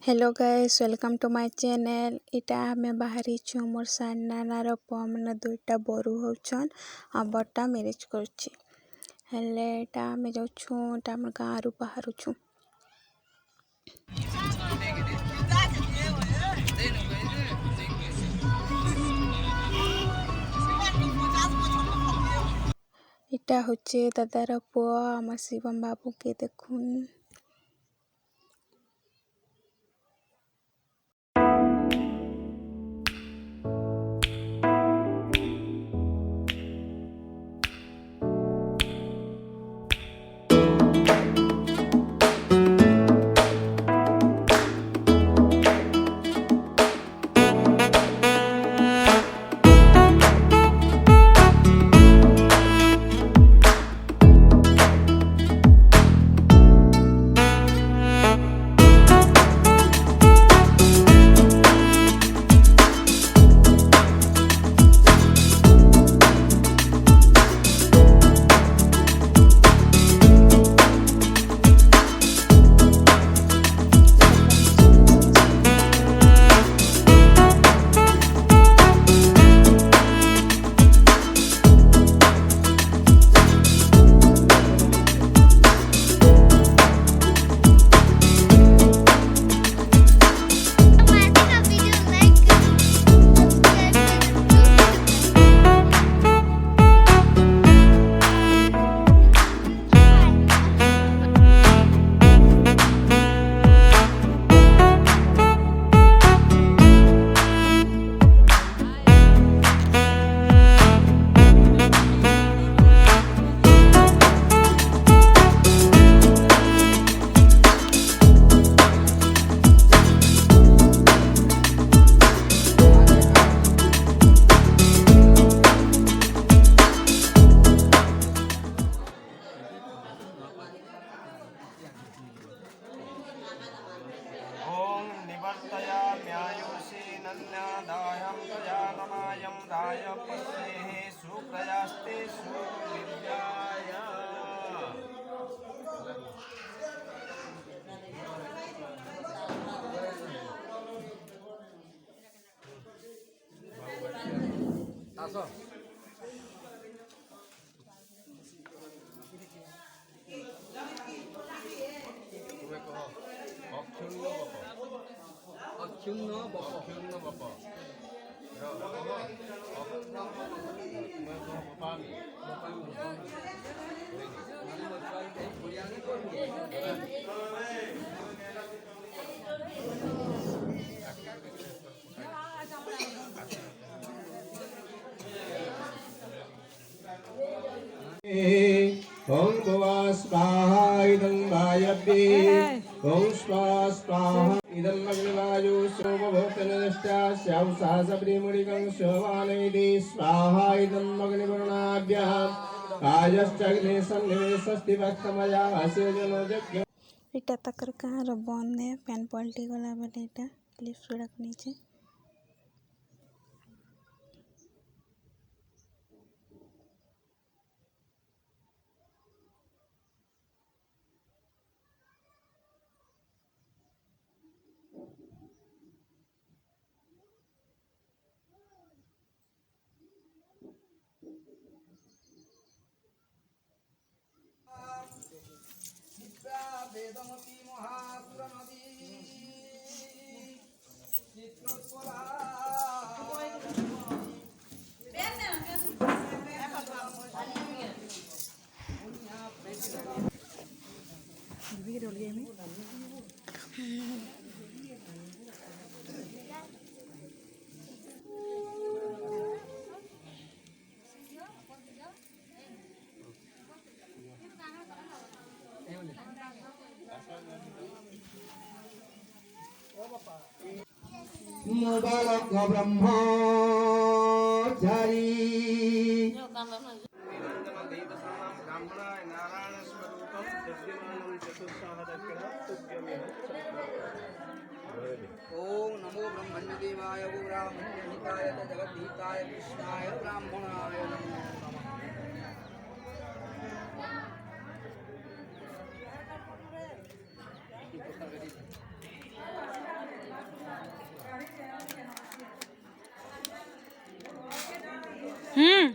Hello guys welcome to my channel. इटा हमें बाहरी छु मोर सान्नानार पुआ मैंने दुईटा बरू होचन आ बड़टा मैरिज करछि हेले एटा हमें जाउछु एटा हमर गाँव बाहर छु। इटा होचे दादार पुआ आम शिवम बाबू के देखुन। न्यायुषीनन्यादायं प्रजाननायं दाय पत्नेः सुप्रजास्ते सुविद्याय आसो तुम्हें कहो अक्षुण्ण बप ओम भवा स्वाहा इदं वायव्ये ओम स्वाहा स्वाहा इदं अग्निवायु सोमभूतनष्टा स्यावसा सबरिमुडिकं शोभानैदि स्वाहा इदं अग्निवर्णाभ्यः कायश्चग्ने सन्निवेशस्ति भक्तमया आसेजनो यज्ञ इटा तकर कहाँ रो बंद है फैन पलटी गला बेले इटा क्लिप सड़क नीचे वेदमती महासुरनदी चित्रोत्पला मुबारक ब्रह्मचारी ब्राह्मणाय नारायण स्वरूपं दस्यमानं चतुस्साहदक्षिणा ओम नमो ब्रह्मण्यदेवाय ब्राह्मण्यहिताय जगद्धिताय कृष्णाय ब्राह्मणाय नमो नमः। हम्म